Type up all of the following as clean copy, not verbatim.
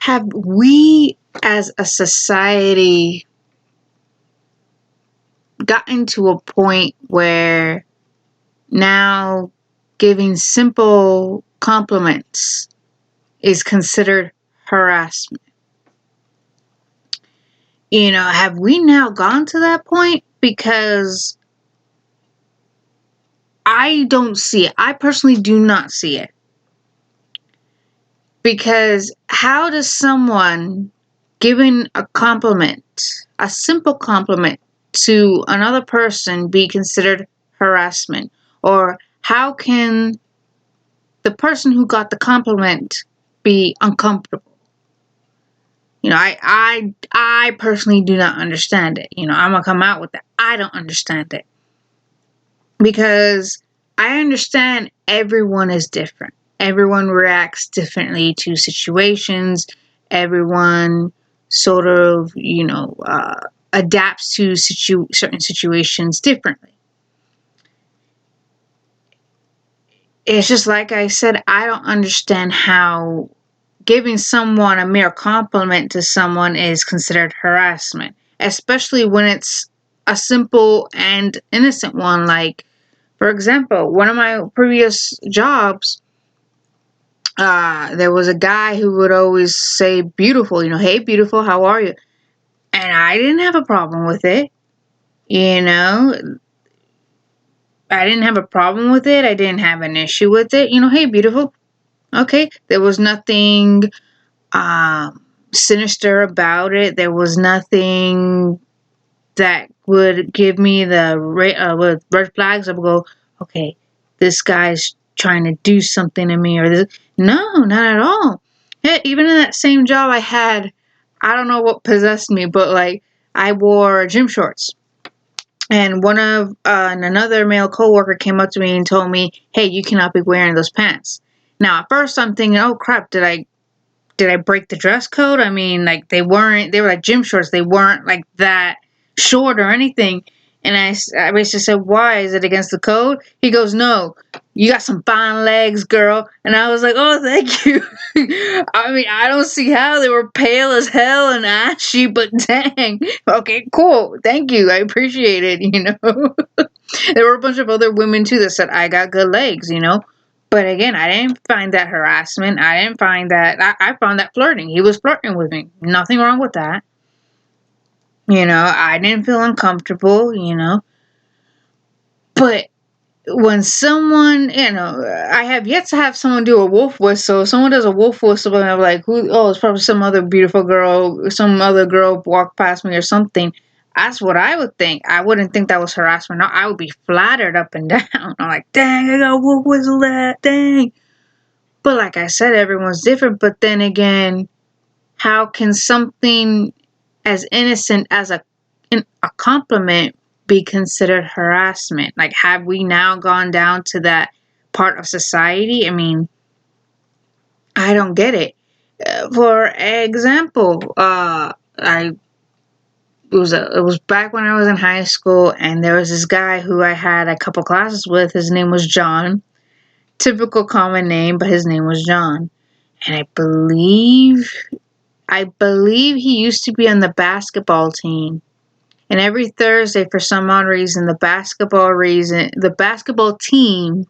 have we as a society gotten to a point where now giving simple compliments is considered harassment? Have we now gone to that point? Because I don't see it. I personally do not see it. Because how does someone giving a compliment, a simple compliment to another person, be considered harassment? Or how can the person who got the compliment be uncomfortable? I personally do not understand it. I'm gonna come out with that. I don't understand it. Because I understand everyone is different. Everyone reacts differently to situations. Everyone sort of, adapts to certain situations differently. It's just like I said, I don't understand how giving someone a mere compliment to someone is considered harassment, especially when it's a simple and innocent one. Like, for example, one of my previous jobs, there was a guy who would always say beautiful, hey, beautiful, how are you? And I didn't have a problem with it. I didn't have a problem with it. I didn't have an issue with it. Hey, beautiful. Okay. There was nothing sinister about it. There was nothing that would give me the red flags. I would go, okay, this guy's trying to do something to me, or this. No, not at all. Yeah, even in that same job I had, I don't know what possessed me, but like I wore gym shorts. And another male coworker came up to me and told me, "Hey, you cannot be wearing those pants." Now, at first, I'm thinking, "Oh crap! Did I break the dress code?" I mean, like they were like gym shorts. They weren't like that short or anything. And I basically said, "Why? Is it against the code?" He goes, "No, you got some fine legs, girl." And I was like, "Oh, thank you." I mean, I don't see how. They were pale as hell and ashy, but dang. Okay, cool. Thank you. I appreciate it, There were a bunch of other women, too, that said, "I got good legs, But again, I didn't find that harassment. I didn't find that. I found that flirting. He was flirting with me. Nothing wrong with that. I didn't feel uncomfortable, But when someone, I have yet to have someone do a wolf whistle. If someone does a wolf whistle, and I'm like, who? Oh, it's probably some other beautiful girl. Some other girl walked past me or something. That's what I would think. I wouldn't think that was harassment. No, I would be flattered up and down. I'm like, dang, I got a wolf whistle that. Dang. But like I said, everyone's different. But then again, how can something as innocent as a compliment be considered harassment? Like, have we now gone down to that part of society? I mean, I don't get it. For example, it was back when I was in high school, and there was this guy who I had a couple classes with. His name was John. Typical common name, but his name was John. And I believe he used to be on the basketball team. And every Thursday, for some odd reason, the basketball team,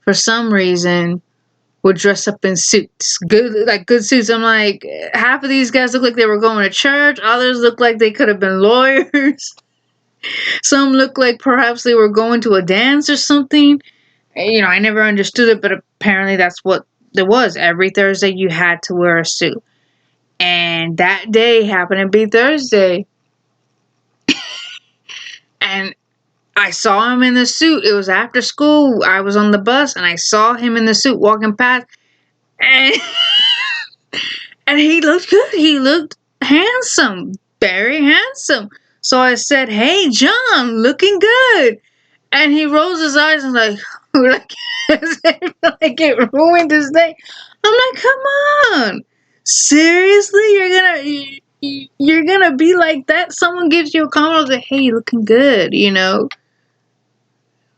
for some reason, would dress up in suits. Good suits. I'm like, half of these guys look like they were going to church. Others look like they could have been lawyers. Some look like perhaps they were going to a dance or something. I never understood it, but apparently that's what it was. Every Thursday, you had to wear a suit. And that day happened to be Thursday. And I saw him in the suit. It was after school. I was on the bus, and I saw him in the suit walking past. And, and he looked good. He looked handsome. Very handsome. So I said, "Hey, John, looking good." And he rolls his eyes and like as if like it ruined his day. I'm like, come on. Seriously? You're gonna be like that? Someone gives you a compliment like, "Hey, you're looking good,"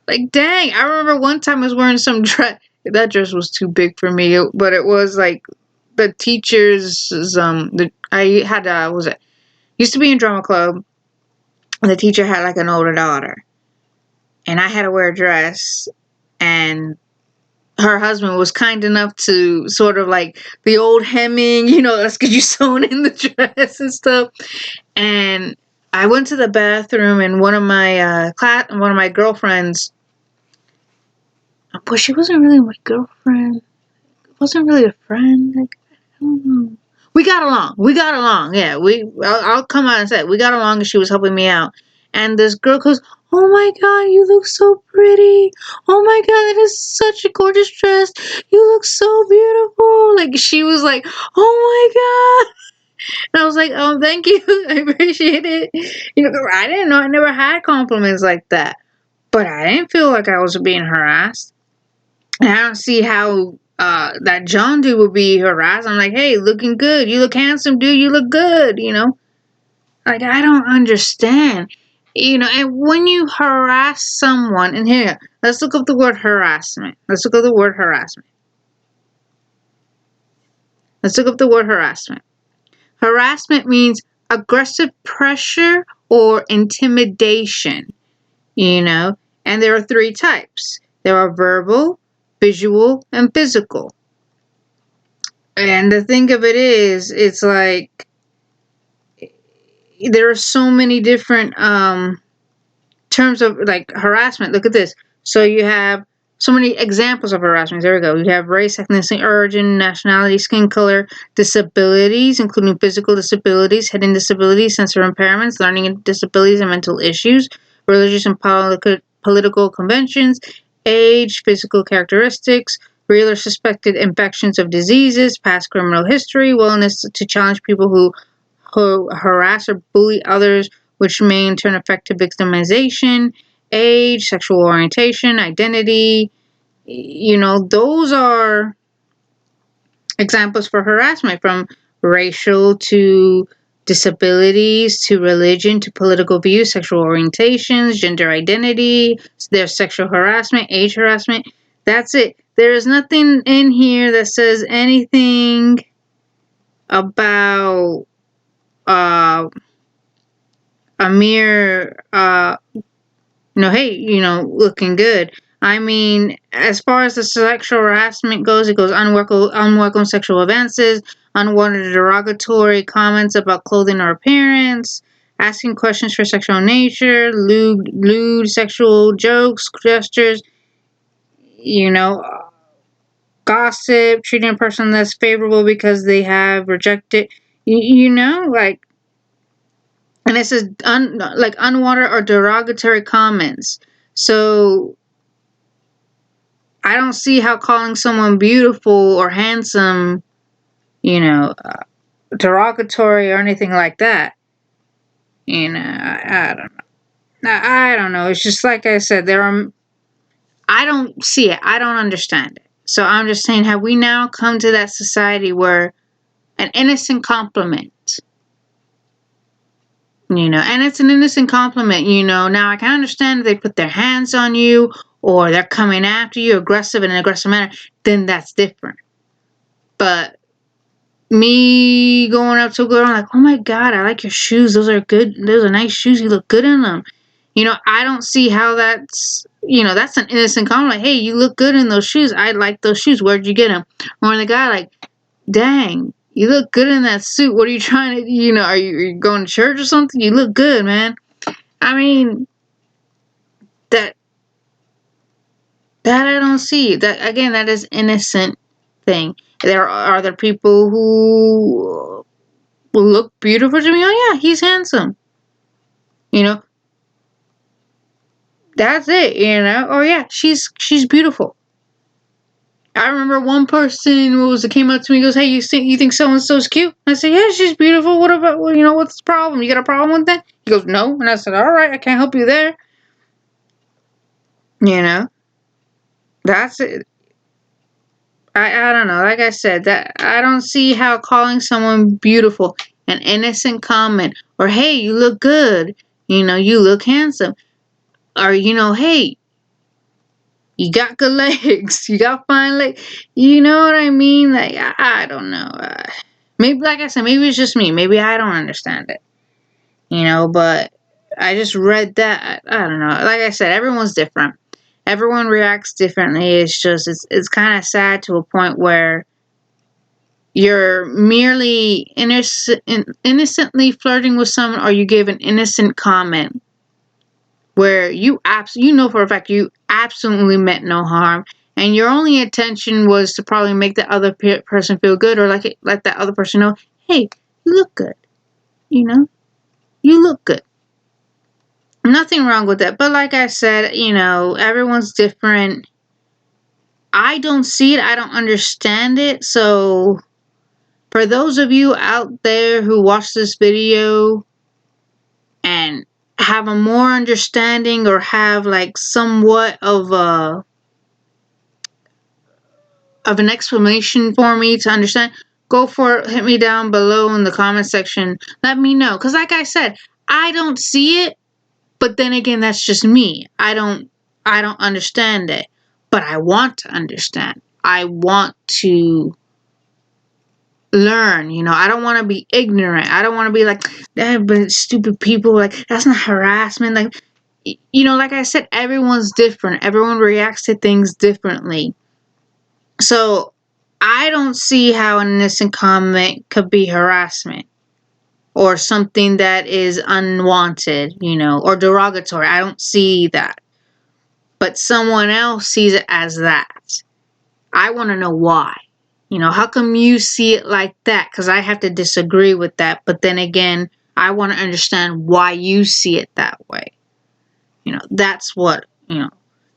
Like, dang. I remember one time I was wearing some dress. That dress was too big for me, but it was like the teachers, I had, used to be in drama club, and the teacher had like an older daughter, and I had to wear a dress, and her husband was kind enough to sort of like the old hemming, let's get you sewn in the dress and stuff. And I went to the bathroom, and one of my girlfriends, but she wasn't really my girlfriend. Wasn't really a friend. Like, I don't know. We got along. Yeah, I'll come out and say it. We got along, and she was helping me out. And this girl goes, "Oh my God, you look so pretty. Oh my God, that is such a gorgeous dress. You look so beautiful." Like, she was like, "Oh my God." And I was like, "Oh, thank you. I appreciate it." I didn't know. I never had compliments like that. But I didn't feel like I was being harassed. And I don't see how that John dude would be harassed. I'm like, "Hey, looking good. You look handsome, dude. You look good." Like, I don't understand. And when you harass someone, and here, let's look up the word harassment. Let's look up the word harassment. Harassment means aggressive pressure or intimidation, and there are three types. There are verbal, visual, and physical. And the thing of it is, it's like there are so many different terms of like harassment. Look at this. So you have so many examples of harassment. There we go. You have race, ethnicity, origin, nationality, skin color, disabilities, including physical disabilities, hidden disabilities, sensory impairments, learning disabilities, and mental issues, religious and political conventions, age, physical characteristics, real or suspected infections of diseases, past criminal history, willingness to challenge people who harass or bully others, which may in turn affect victimization, age, sexual orientation, identity. Those are examples for harassment, from racial to disabilities to religion to political views, sexual orientations, gender identity. There's sexual harassment, age harassment. That's it. There is nothing in here that says anything about a mere hey, looking good. I mean, as far as the sexual harassment goes, it goes unwelcome sexual advances, unwanted derogatory comments about clothing or appearance, asking questions for sexual nature, lewd sexual jokes, gestures, gossip, treating a person less favorable because they have rejected, like, and it says unwanted or derogatory comments. So I don't see how calling someone beautiful or handsome, derogatory or anything like that. I don't know. I don't know. It's just like I said, I don't see it. I don't understand it. So I'm just saying, have we now come to that society where an innocent compliment, and it's an innocent compliment, now I can understand if they put their hands on you or they're coming after you in an aggressive manner, then that's different. But me going up to a girl, I'm like, "Oh my God, I like your shoes. Those are good. Those are nice shoes. You look good in them." I don't see how that's an innocent compliment. "Hey, you look good in those shoes. I like those shoes. Where'd you get them?" Or the guy like, "Dang, you look good in that suit. What are you trying to, are you going to church or something? You look good, man." I mean, that I don't see. That, again, that is innocent thing. There are other people who look beautiful to me. "Oh yeah, he's handsome." That's it. "Oh yeah, she's beautiful." I remember one person came up to me and goes, "Hey, you think so and so's cute?" I said, "Yeah, she's beautiful. What about, what's the problem? You got a problem with that?" He goes, "No." And I said, "All right, I can't help you there." That's it. I don't know. Like I said, that I don't see how calling someone beautiful, an innocent comment, or "Hey, you look good. You look handsome," or "Hey, You got good legs. You got fine legs. You know what I mean? Like, I don't know. Maybe, like I said, maybe it's just me. Maybe I don't understand it. But I just read that. I don't know. Like I said, everyone's different. Everyone reacts differently. It's kind of sad to a point where you're merely innocently flirting with someone, or you give an innocent comment where you know for a fact you absolutely meant no harm, and your only intention was to probably make the other person feel good, or let that other person know, hey, you look good. You look good. Nothing wrong with that. But like I said, everyone's different. I don't see it. I don't understand it. So for those of you out there who watch this video and have a more understanding, or have like somewhat of an explanation for me to understand, go for it. Hit me down below in the comment section. Let me know. Because like I said, I don't see it. But then again, that's just me. I don't understand it. But I want to understand. I want to learn. I don't want to be ignorant. I don't want to be like, but stupid people, like, that's not harassment. Like, like I said, everyone's different. Everyone reacts to things differently. So I don't see how an innocent comment could be harassment, or something that is unwanted, or derogatory. I don't see that. But someone else sees it as that. I want to know why. How come you see it like that? Because I have to disagree with that. But then again, I want to understand why you see it that way. That's what,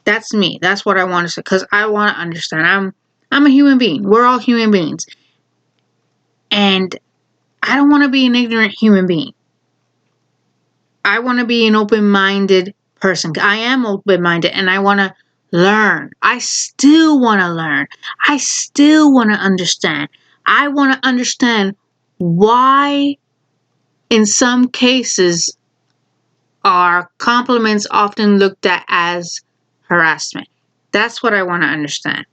that's me. That's what I want to say. Because I want to understand. I'm a human being. We're all human beings. And I don't want to be an ignorant human being. I want to be an open-minded person. I am open-minded, and I want to learn. I still want to learn. I still want to understand. I want to understand why, in some cases, are compliments often looked at as harassment. That's what I want to understand.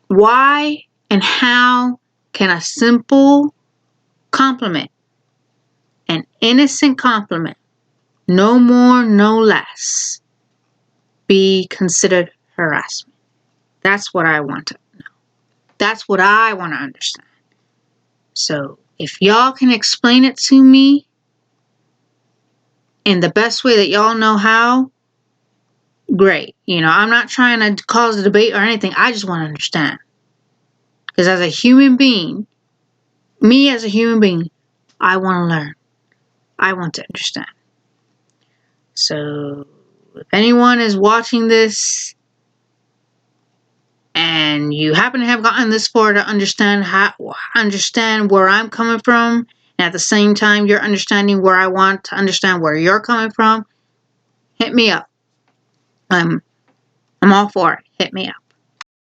Why and how can a simple compliment, an innocent compliment, no more, no less, be considered harassment? That's what I want to know. That's what I want to understand. So if y'all can explain it to me in the best way that y'all know how, great. I'm not trying to cause a debate or anything. I just want to understand. Because as a human being, me as a human being, I want to learn. I want to understand. So if anyone is watching this and you happen to have gotten this far to understand where I'm coming from, and at the same time you're understanding where I want to understand where you're coming from, hit me up. I'm all for it. Hit me up.